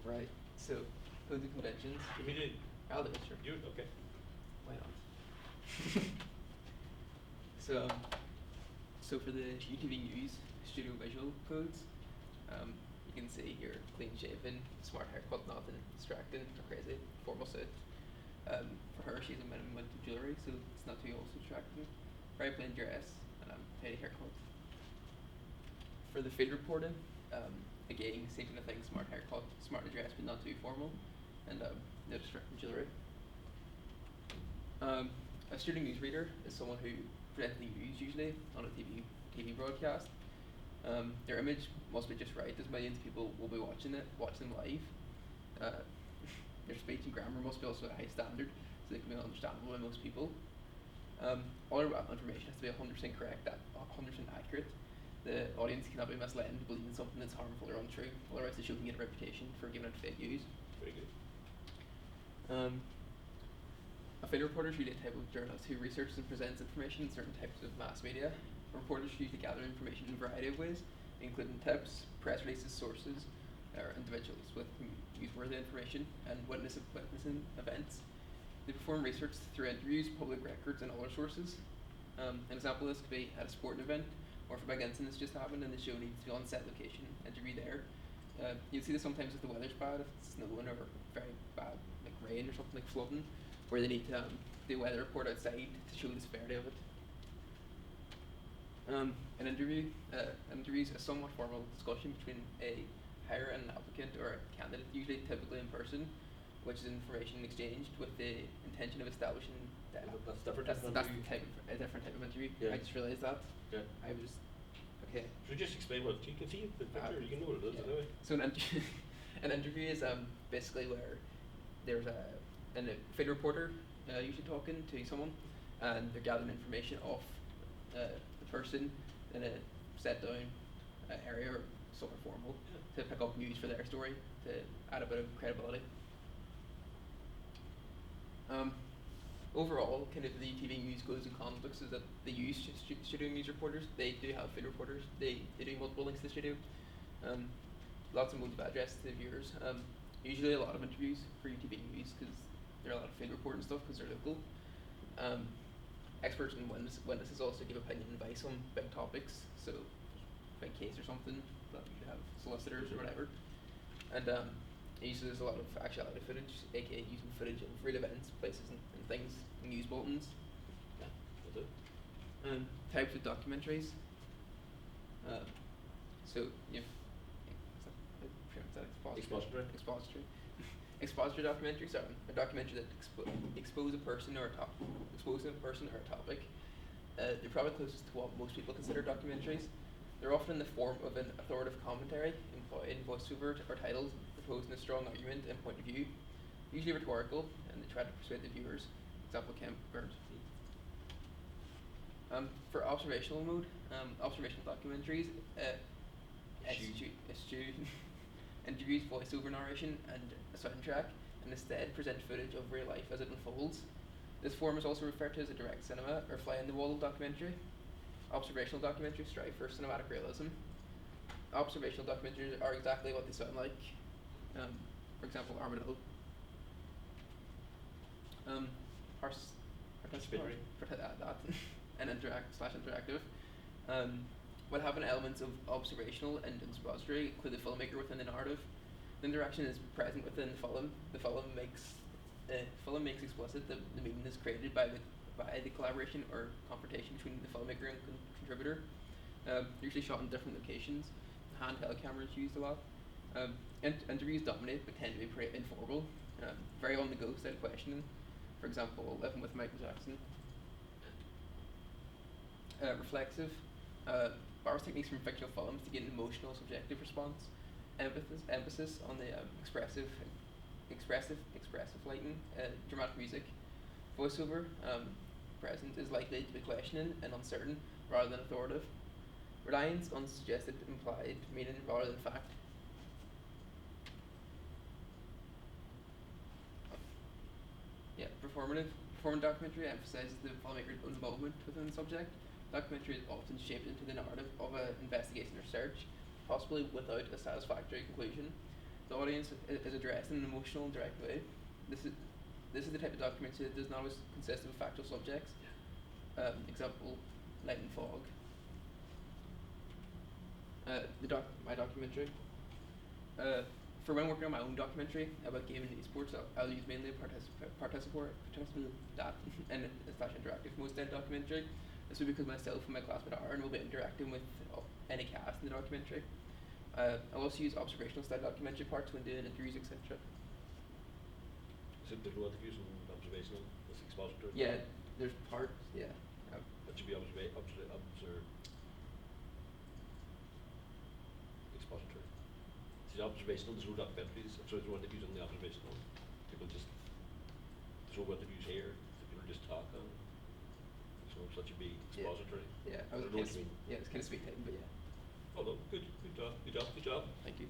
Right. So, code of conventions. Give me the. I'll do it, sure. You okay? Why not? So for the UTV News studio visual codes, you can see here clean shaven, smart haircut, nothing distracting or crazy, formal suit. For her, she's a minimum amount of jewelry, so it's not too also distracting. Very plain dress and tidy haircut. For the field reporting, again, same kind of thing, smart haircut, smart dress, but not too formal, and no distracting jewelry. A student newsreader is someone who presents the news usually on a TV broadcast. Their image must be just right, as millions of people will be watching them live. Uh, their speech and grammar must be also a high standard, so they can be understandable by most people. All their information has to be 100% correct, 100% accurate. The audience cannot be misled into believing something that's harmful or untrue, otherwise the show can get a reputation for giving out fake news. Very good. A field reporter is usually a type of journalist who researches and presents information in certain types of mass media. Reporters usually gather information in a variety of ways, including tips, press releases, sources, or individuals with newsworthy information, and witnessing events. They perform research through interviews, public records, and other sources. An example of this could be at a sporting event, or if a big incident's just happened and the show needs to be on set location, interview there. You'll see this sometimes if the weather's bad, if it's snowing or very bad, like rain or something, like flooding, where they need to do a weather report outside to show the severity of it. An interview is a somewhat formal discussion between a hirer and an applicant or a candidate, usually typically in person, which is information exchanged with the intention of establishing that. That's different. That's a different type of interview. Yeah. I just realised that. Yeah. I was okay. Should we just explain what you can see the picture? You can know what it is anyway. So an interview is basically where there's a field reporter usually talking to someone, and they're gathering information off the person in a set down area or somewhere formal to pick up news for their story to add a bit of credibility. Overall, kind of the TV news goes and conflicts is that they use studio news reporters. They do have field reporters. They do multiple links to the studio. Lots of modes of address to viewers. Usually a lot of interviews for UTV news because there are a lot of field report and stuff because they're local. Experts and witnesses also give opinion and advice on big topics. So, big case or something, that you have solicitors or whatever. And it uses a lot of actuality footage, aka using footage of real events, places and things, news bulletins. Yeah, that's it. Types of documentaries. So you've Expository. Expository documentaries are a documentary that expose a person or a topic. They're probably closest to what most people consider documentaries. They're often in the form of an authoritative commentary, employing voiceover or titles, proposing a strong argument and point of view, usually rhetorical, and they try to persuade the viewers. Example, Kemp Burns. For observational mode, observational documentaries, eschew interviews, voiceover narration, and a soundtrack, and instead present footage of real life as it unfolds. This form is also referred to as a direct cinema or fly-in-the-wall documentary. Observational documentaries strive for cinematic realism. Observational documentaries are exactly what they sound like. For example, Armadillo. And interactive. While having elements of observational and expository, include the filmmaker within the narrative. The interaction is present within the film. The film makes explicit the meaning is created by the collaboration or confrontation between the filmmaker and contributor. Usually shot in different locations. Handheld cameras used a lot. Interviews dominate but tend to be pretty informal. Very on the go style questioning. For example, Living with Michael Jackson. Reflexive. Borrows techniques from fictional films to get an emotional, subjective response. Emphasis on the expressive lighting, dramatic music. Voiceover, present is likely to be questioning and uncertain rather than authoritative. Reliance on suggested implied meaning rather than fact. Performant documentary emphasizes the filmmaker's own involvement within the subject. Documentary is often shaped into the narrative of an investigation or search, possibly without a satisfactory conclusion. the audience is addressed in an emotional and direct way. This is this is the type of documentary that does not always consist of factual subjects. Example, light and fog. My documentary. For when working on my own documentary about gaming and esports, I'll use mainly a participant that and slash interactive mode style documentary. This will be because myself and my classmate Aaron will be interacting with any cast in the documentary. I'll also use observational style documentary parts when doing interviews, etc. So there's no interviews and observational, it's expository? Yeah, there's parts, yeah. That should be expository. See, observational, there's no documentaries, so there's no interviews on the observational. People just, there's no interviews here, so people just talk on. So that should be expository. Yeah, I don't know what you mean. yeah, it's kind of sweet thing, but yeah. Oh no, good job. Thank you.